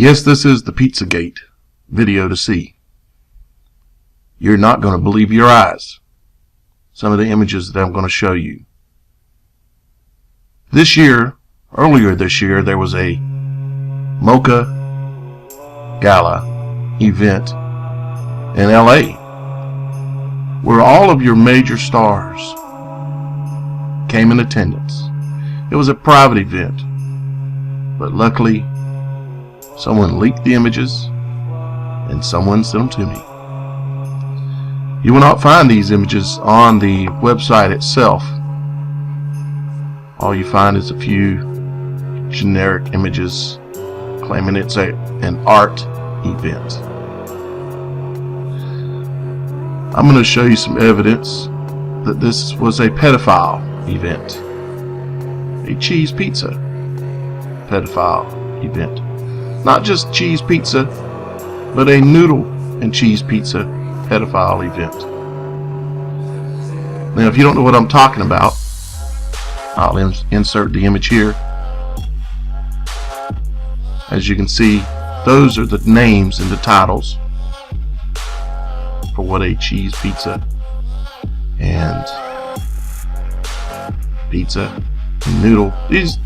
Yes, this is the Pizzagate video to see. You're not going to believe your eyes. Some of the images that I'm going to show you. Earlier this year, there was a Mocha Gala event in LA where all of your major stars came in attendance. It was a private event, but luckily someone leaked the images and someone sent them to me. You will not find these images on the website itself. All you find is a few generic images claiming it's an art event. I'm going to show you some evidence that this was a pedophile event. A cheese pizza pedophile event. Not just cheese pizza, but a noodle and cheese pizza pedophile event. Now, if you don't know what I'm talking about, I'll insert the image here. As you can see, those are the names and the titles for what a cheese pizza and pizza and noodle. These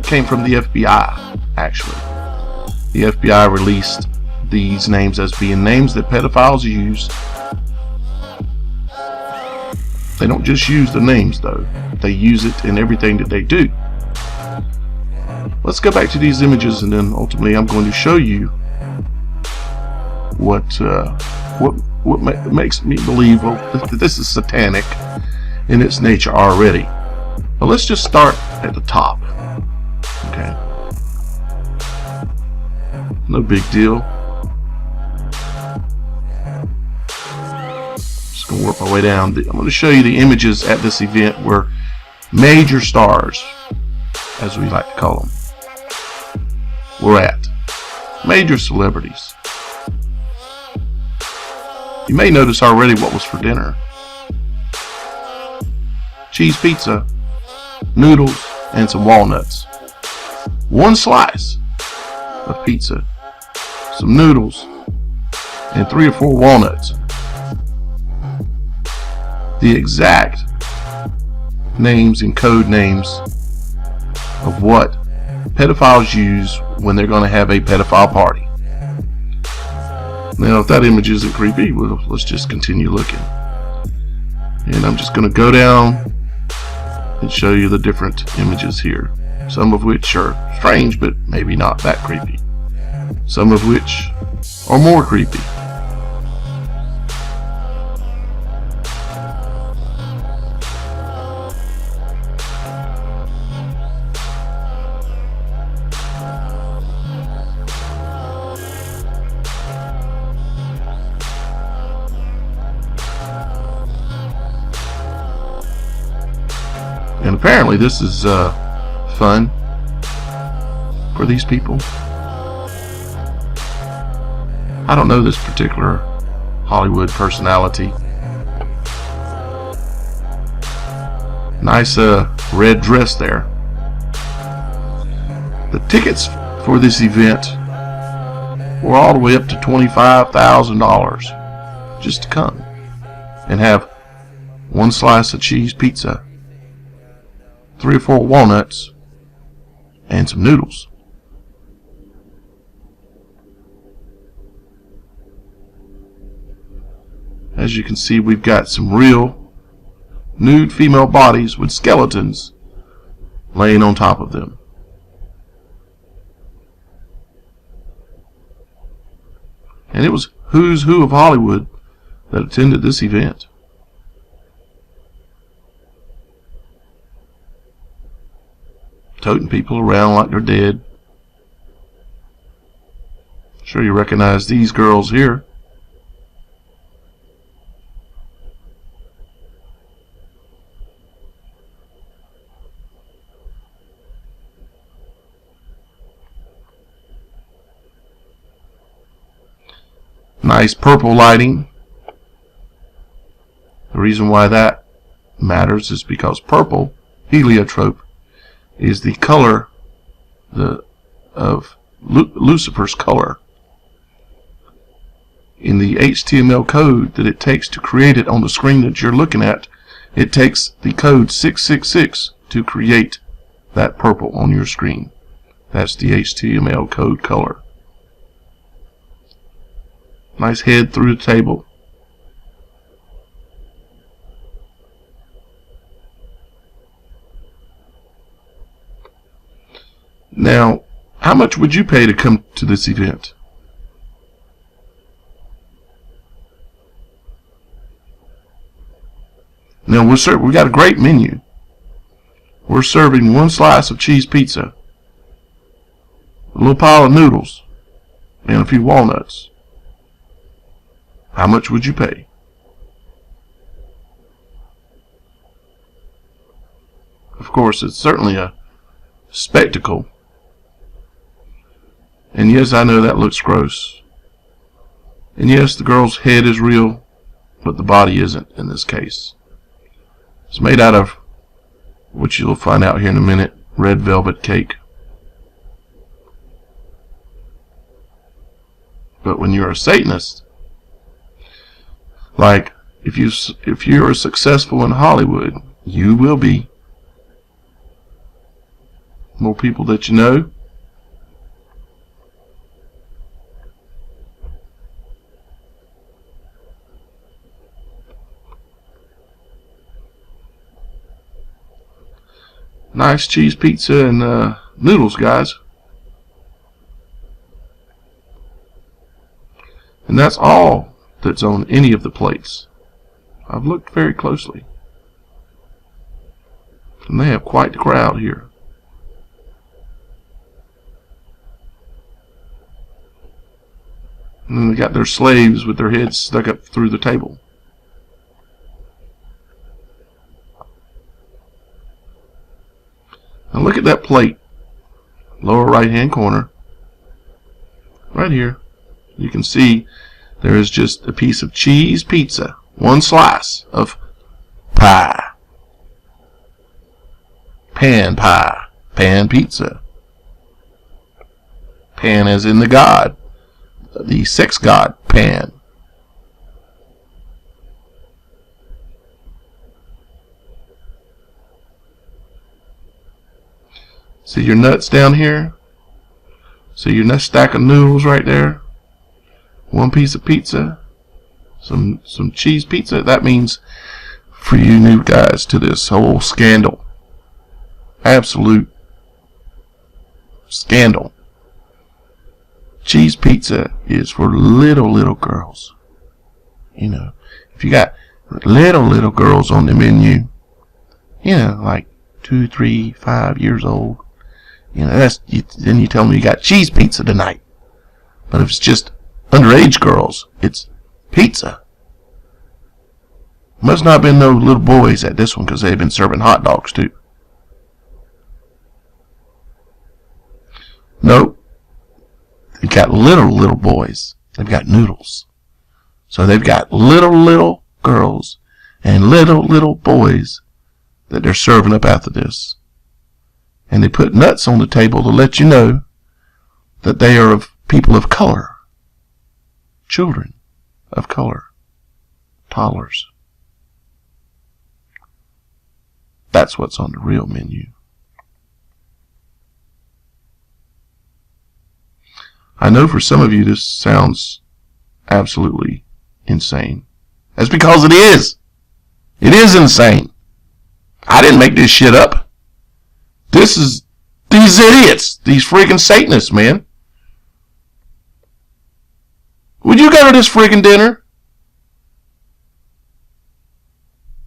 came from the FBI, actually. The FBI released these names as being names that pedophiles use. They don't just use the names, though. They use it in everything that they do. Let's go back to these images, and then ultimately I'm going to show you what makes me believe that this is satanic in its nature already. But let's just start at the top. Okay. No big deal. Just gonna work my way down. I'm going to show you the images at this event where major stars, as we like to call them, were at. Major celebrities. You may notice already what was for dinner. Cheese pizza, noodles, and some walnuts. One slice of pizza, some noodles, and 3 or 4 walnuts. The exact names and code names of what pedophiles use when they're going to have a pedophile party. Now, if that image isn't creepy, well, let's just continue looking. And I'm just going to go down and show you the different images here. Some of which are strange, but maybe not that creepy. Some of which are more creepy. And apparently this is fun for these people. I don't know this particular Hollywood personality. Nice red dress there. The tickets for this event were all the way up to $25,000 just to come and have one slice of cheese pizza, 3 or 4 walnuts, and some noodles. As you can see, we've got some real nude female bodies with skeletons laying on top of them. And it was who's who of Hollywood that attended this event. Toting people around like they're dead. Sure you recognize these girls here. Nice purple lighting. The reason why that matters is because purple, heliotrope, is the color of Lucifer's color. In the HTML code that it takes to create it on the screen that you're looking at, it takes the code 666 to create that purple on your screen. That's the HTML code color. Nice head through the table. Now, how much would you pay to come to this event? Now, we got a great menu. We're serving one slice of cheese pizza, a little pile of noodles, and a few walnuts. How much would you pay? Of course, it's certainly a spectacle. And yes, I know that looks gross. And yes, the girl's head is real, but the body isn't in this case. It's made out of, which you'll find out here in a minute, red velvet cake. But when you're a Satanist, like if you're successful in Hollywood, you will be. More people that you know. Nice cheese pizza and noodles, guys. And that's all that's on any of the plates. I've looked very closely. And they have quite the crowd here. And then they got their slaves with their heads stuck up through the table. Now look at that plate, lower right hand corner, right here. You can see there is just a piece of cheese pizza, one slice of pie, pan pie, pan pizza, pan as in the god, the sex god Pan. See your nuts down here? See your nice stack of noodles right there? One piece of pizza, some cheese pizza. That means for you new guys to this whole scandal, absolute scandal, cheese pizza is for little girls. You know, if you got little girls on the menu, you know, like 2, 3, 5 years old, you know, then you tell them you got cheese pizza tonight. But if it's just underage girls, it's pizza. Must not have been no little boys at this one, because they've been serving hot dogs too. Nope. They've got little boys. They've got noodles. So they've got little girls and little boys that they're serving up after this. And they put nuts on the table to let you know that they are of people of color. Children of color. Toddlers. That's what's on the real menu. I know for some of you this sounds absolutely insane. That's because it is. It is insane. I didn't make this shit up. This is these idiots, these freaking Satanists, man. Would you go to this freaking dinner?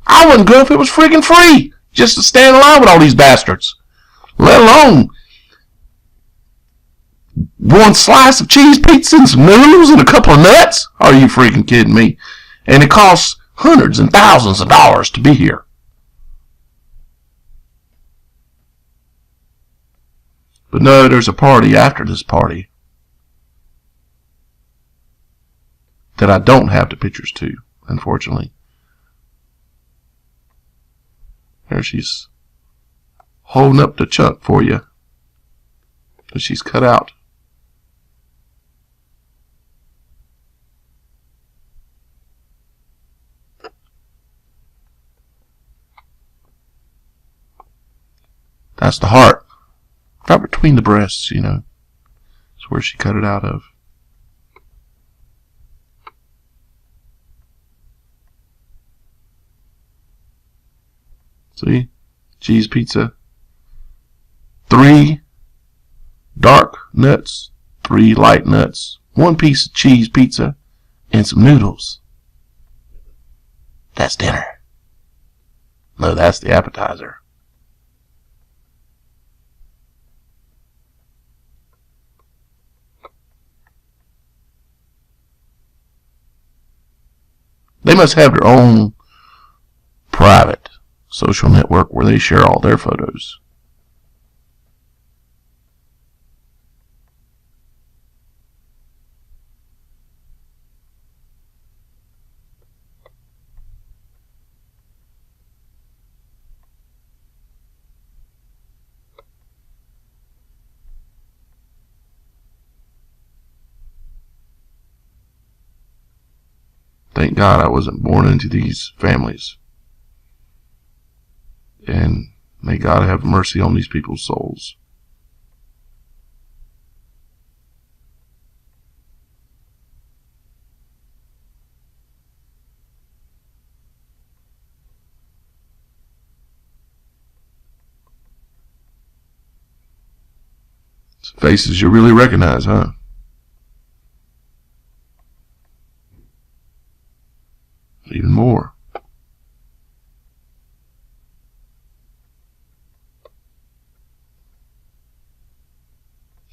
I wouldn't go if it was freaking free, just to stand in line with all these bastards. Let alone one slice of cheese pizza and some noodles and a couple of nuts? Are you freaking kidding me? And it costs hundreds and thousands of dollars to be here. But no, there's a party after this party that I don't have the pictures to, unfortunately. There she's holding up the chunk for you that she's cut out. That's the heart. Right between the breasts, you know. It's where she cut it out of. See? Cheese pizza. 3 dark nuts, 3 light nuts, 1 piece of cheese pizza, and some noodles. That's dinner. No, that's the appetizer. They must have their own private social network where they share all their photos. Thank God I wasn't born into these families. And may God have mercy on these people's souls. Some faces you really recognize, huh? Even more.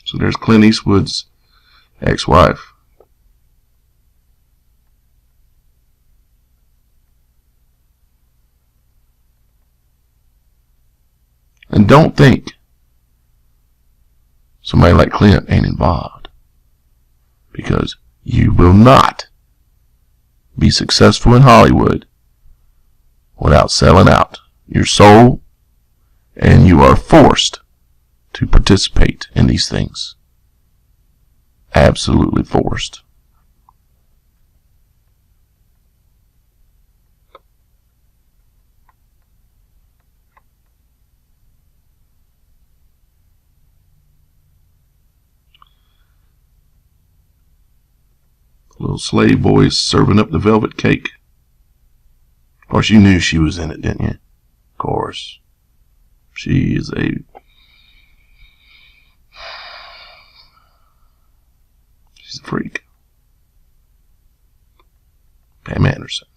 So there's Clint Eastwood's ex-wife. And don't think somebody like Clint ain't involved, because you will not be successful in Hollywood without selling out your soul, and you are forced to participate in these things. Absolutely forced. Little slave boys serving up the velvet cake. Of course, you knew she was in it, didn't you? Of course. She is she's a freak. Pam Anderson.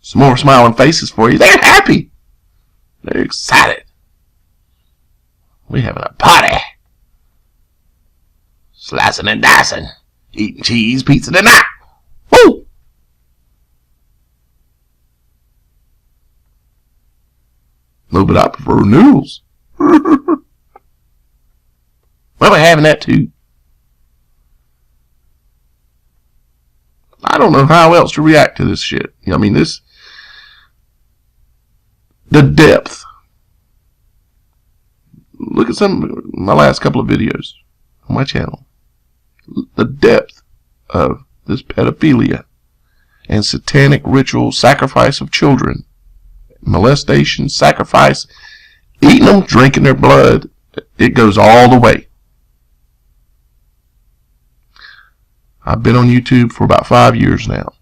Some more smiling faces for you. They're happy. They're excited. We're having a party. Slicing and dicing. Eating cheese pizza tonight. Woo! No, but I prefer noodles. Well, we're having that too. I don't know how else to react to this shit. I mean, the depth. Look at some of my last couple of videos on my channel. The depth of this pedophilia and satanic ritual, sacrifice of children, molestation, sacrifice, eating them, drinking their blood. It goes all the way. I've been on YouTube for about 5 years now.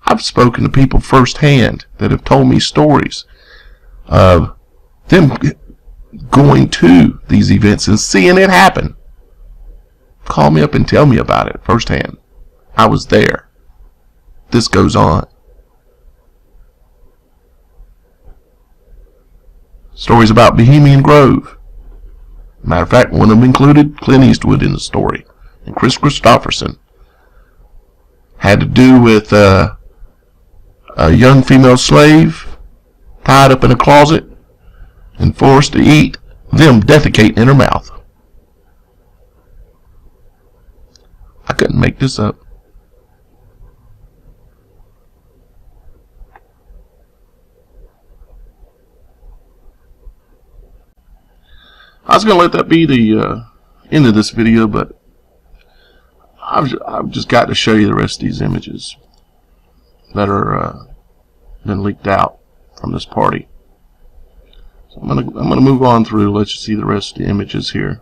I've spoken to people firsthand that have told me stories of them going to these events and seeing it happen. Call me up and tell me about it firsthand. I was there. This goes on. Stories about Bohemian Grove. Matter of fact, one of them included Clint Eastwood in the story. And Chris Christopherson. Had to do with a young female slave tied up in a closet and forced to eat them defecating in her mouth. I couldn't make this up. I was going to let that be the end of this video, but I've just got to show you the rest of these images that are been leaked out. from this party. So I'm gonna move on through. Let you see the rest of the images here.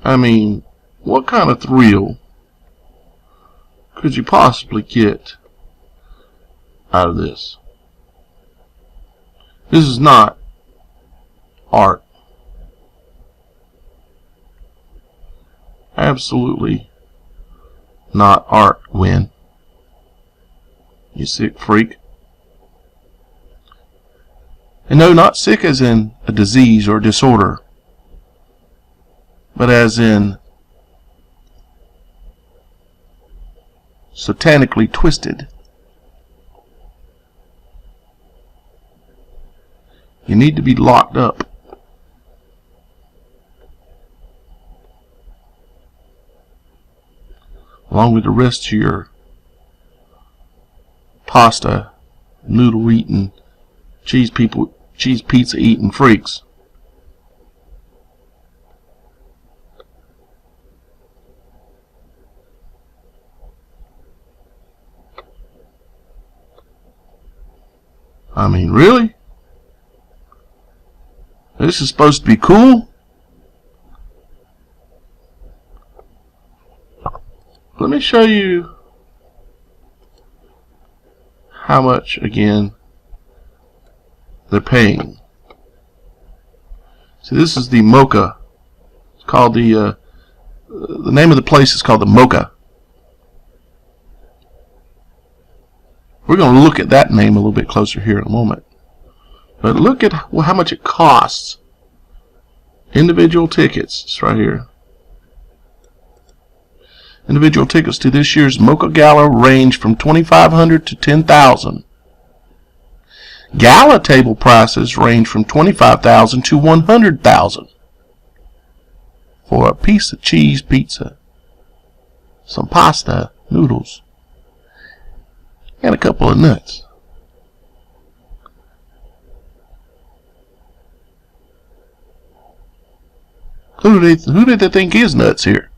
I mean, what kind of thrill could you possibly get out of this? This is not art. Absolutely not art, Win. You sick freak. And no, not sick as in a disease or disorder, but as in satanically twisted. You need to be locked up. Along with the rest of your pasta, noodle eating, cheese pizza eating freaks. I mean, really? This is supposed to be cool? Let me show you how much, again, they're paying. See, this is the Mocha. It's called the name of the place is called the Mocha. We're going to look at that name a little bit closer here in a moment. But look at how much it costs. Individual tickets. It's right here. Individual tickets to this year's Mocha Gala range from $2,500 to $10,000. Gala table prices range from $25,000 to $100,000 for a piece of cheese pizza, some pasta, noodles, and a couple of nuts. Who do they think is nuts here?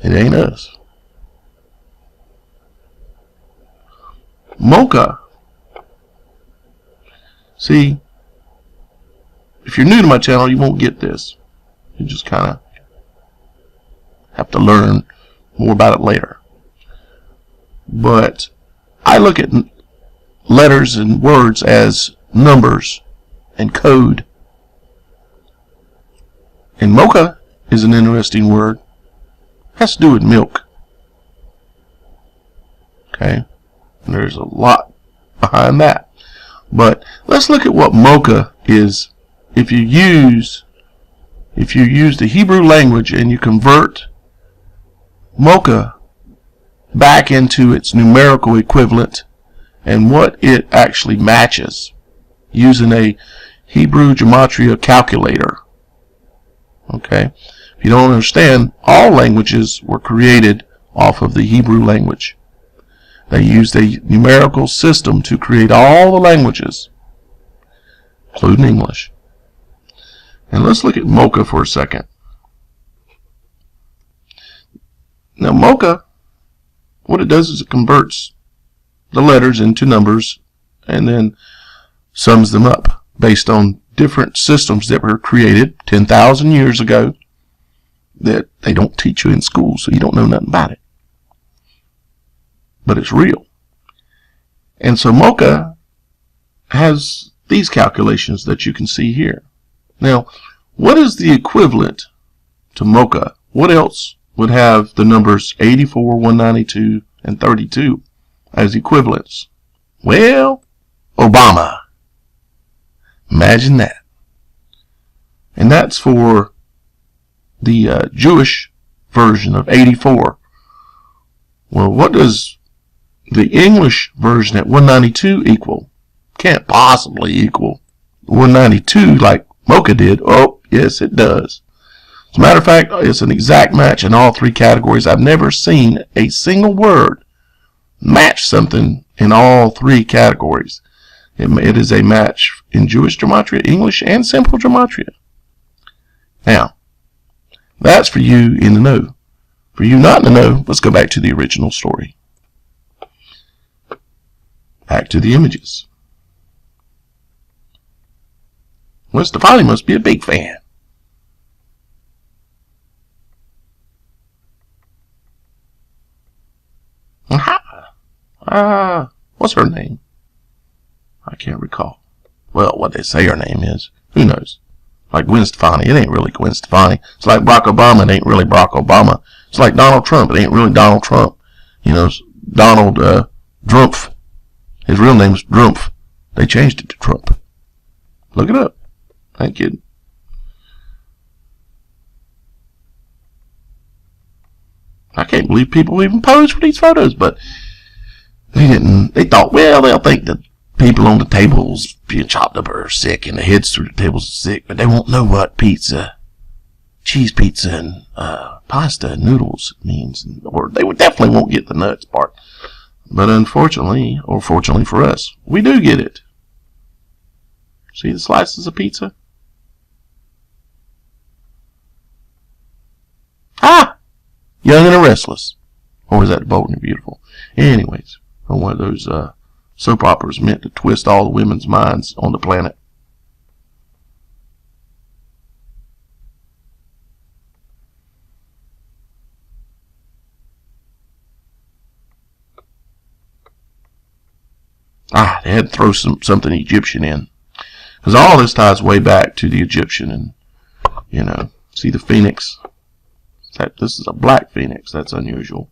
It ain't us. Mocha. See, if you're new to my channel, you won't get this. You just kind of have to learn more about it later. But I look at letters and words as numbers and code. And mocha is an interesting word. It has to do with milk. Okay? And there's a lot behind that. But let's look at what mocha is. If you use the Hebrew language and you convert mocha back into its numerical equivalent and what it actually matches using a Hebrew gematria calculator. Okay? If you don't understand, all languages were created off of the Hebrew language. They used a numerical system to create all the languages, including English. And let's look at mocha for a second. Now mocha, what it does is it converts the letters into numbers and then sums them up based on different systems that were created 10,000 years ago that they don't teach you in school, so you don't know nothing about it. But it's real. And so mocha has these calculations that you can see here. Now, what is the equivalent to mocha? What else would have the numbers 84, 192, and 32 as equivalents? Well, Obama. Imagine that. And that's for the Jewish version of 84. Well, what does the English version at 192 equal? Can't possibly equal 192 like mocha did. Oh, yes, it does. As a matter of fact, it's an exact match in all three categories. I've never seen a single word match something in all three categories. It is a match in Jewish gematria, English, and simple gematria. Now, that's for you in the know. For you not in the know, let's go back to the original story. Back to the images. Well, Stefani must be a big fan. What's her name? I can't recall. Well, what they say her name is, who knows? Like Gwen Stefani, it ain't really Gwen Stefani. It's like Barack Obama, it ain't really Barack Obama. It's like Donald Trump, it ain't really Donald Trump. You know, Donald Drumpf. His real name's Drumpf. They changed it to Trump. Look it up. I ain't kidding. I can't believe people even posed for these photos, but they didn't. They thought, well, they'll think that people on the tables being chopped up are sick and the heads through the tables are sick, but they won't know what pizza, cheese pizza, and pasta and noodles means, or they definitely won't get the nuts part. But unfortunately, or fortunately for us, we do get it. See the slices of pizza? Young and the Restless. Or was that Bold and Beautiful? Anyways, on one of those soap operas meant to twist all the women's minds on the planet. They had to throw something Egyptian in. Because all this ties way back to the Egyptian. And, you know, see the phoenix? This is a black phoenix. That's unusual.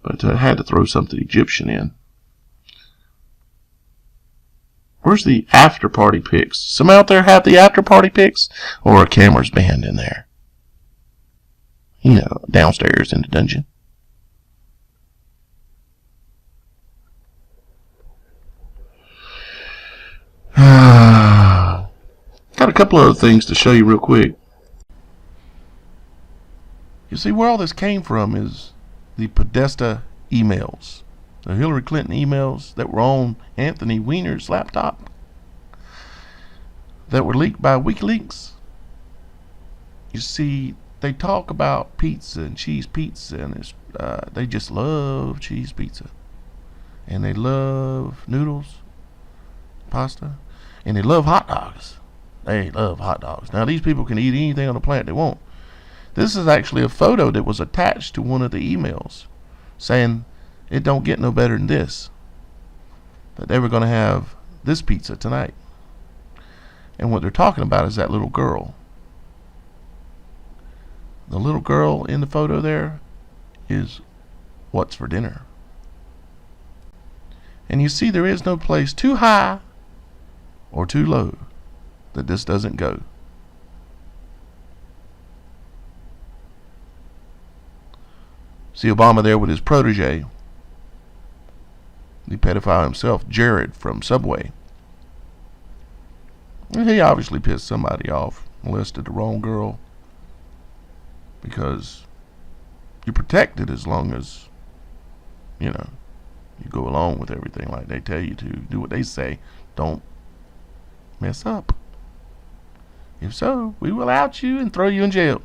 But I had to throw something Egyptian in. Where's the after party pics? Some out there have the after party pics? Or a camera's banned in there? You know, downstairs in the dungeon. Got a couple other things to show you real quick. You see, where all this came from is the Podesta emails. The Hillary Clinton emails that were on Anthony Weiner's laptop that were leaked by WikiLeaks. You see, they talk about pizza and cheese pizza, and they just love cheese pizza. And they love noodles, pasta, and they love hot dogs. They love hot dogs. Now, these people can eat anything on the planet they want. This is actually a photo that was attached to one of the emails saying it don't get no better than this. That they were going to have this pizza tonight. And what they're talking about is that little girl. The little girl in the photo there is what's for dinner. And you see, there is no place too high or too low that this doesn't go. See Obama there with his protege, the pedophile himself, Jared from Subway. And he obviously pissed somebody off, molested the wrong girl, because you're protected as long as, you know, you go along with everything like they tell you to. Do what they say. Don't mess up. If so, we will out you and throw you in jail,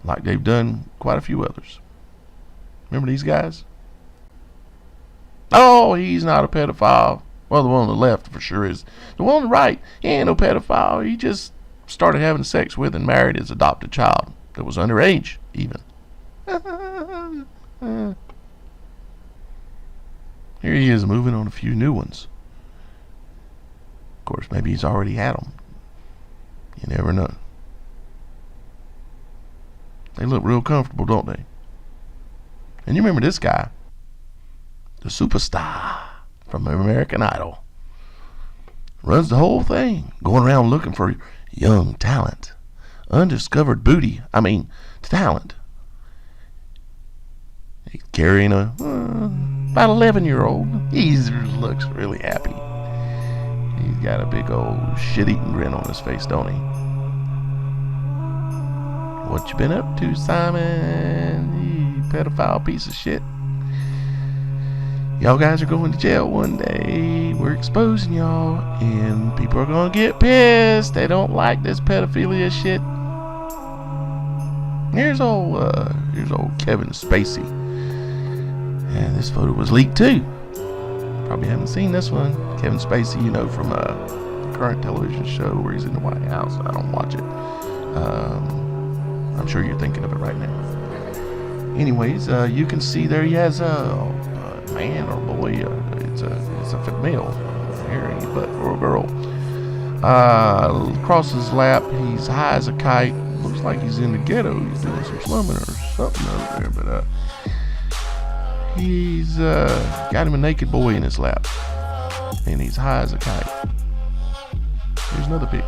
like they've done quite a few others. Remember these guys? Oh, he's not a pedophile. Well, the one on the left for sure is. The one on the right, he ain't no pedophile. He just started having sex with and married his adopted child that was underage, even. Here he is moving on a few new ones. Of course, maybe he's already had them. You never know. They look real comfortable, don't they? And you remember this guy, the superstar from American Idol. Runs the whole thing, going around looking for young talent, undiscovered booty. I mean, talent. He's carrying a about 11-year-old. He looks really happy. He's got a big old shit-eating grin on his face, don't he? What you been up to, Simon? You pedophile piece of shit. Y'all guys are going to jail one day. We're exposing y'all, and people are gonna get pissed. They don't like this pedophilia shit. Here's old Kevin Spacey. And this photo was leaked too. Probably haven't seen this one. Kevin Spacey, you know, from the current television show where he's in the White House. I don't watch it. I'm sure you're thinking of it right now. Anyways, you can see there he has a man or boy. It's a male hairy butt for a girl. Across his lap, he's high as a kite. Looks like he's in the ghetto. He's doing some slumming or something over there. But he's got him a naked boy in his lap, and he's high as a kite. Here's another pic.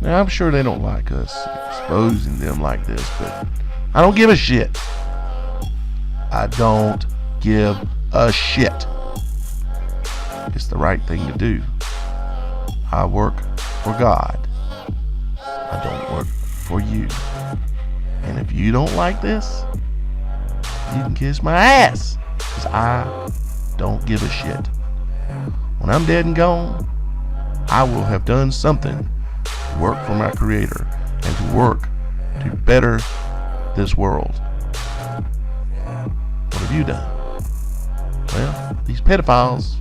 Now I'm sure they don't like us exposing them like this, but I don't give a shit. I don't give a shit. It's the right thing to do. I work for God. I don't work for you. And if you don't like this, you can kiss my ass, because I don't give a shit. When I'm dead and gone, I will have done something to work for my Creator and to work to better this world. What have you done? Well, these pedophiles,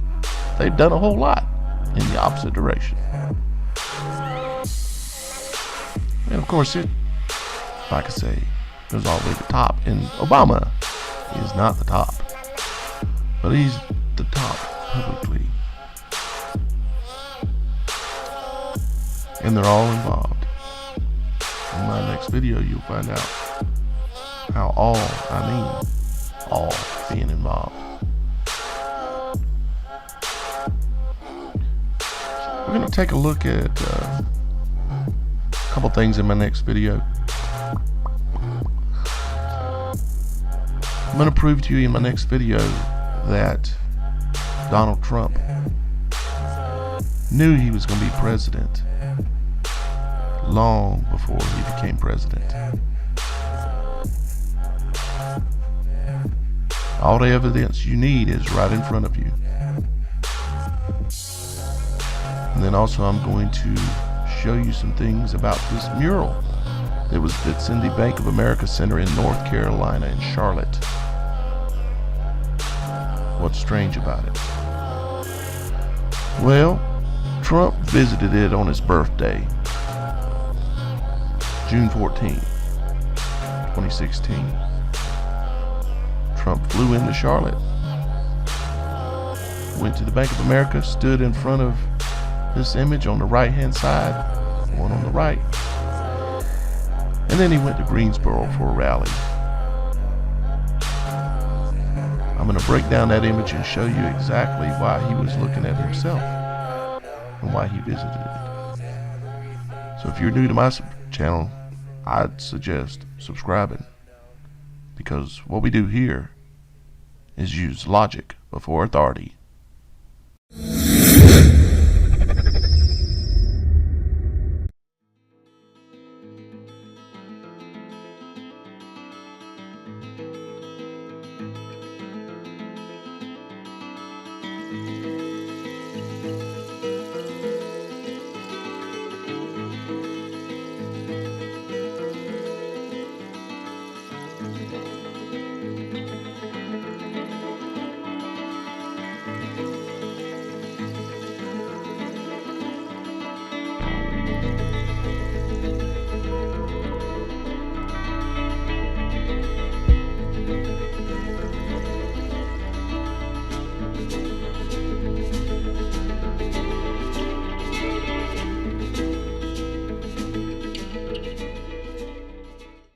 they've done a whole lot in the opposite direction. And of course, it, like I say, goes all the way to the top. And Obama is not the top, but he's the top publicly. And they're all involved. In my next video, you'll find out how all being involved. We're going to take a look at a couple things in my next video. I'm going to prove to you in my next video that Donald Trump knew he was going to be president long before he became president. All the evidence you need is right in front of you. And then also I'm going to show you some things about this mural that's in the Bank of America Center in North Carolina in Charlotte. What's strange about it? Well, Trump visited it on his birthday, June 14, 2016. Trump flew into Charlotte, went to the Bank of America, stood in front of this image on the right hand side, one on the right, and then he went to Greensboro for a rally. I'm going to break down that image and show you exactly why he was looking at himself and why he visited it. So if you're new to my channel, I'd suggest subscribing, because what we do here is use logic before authority.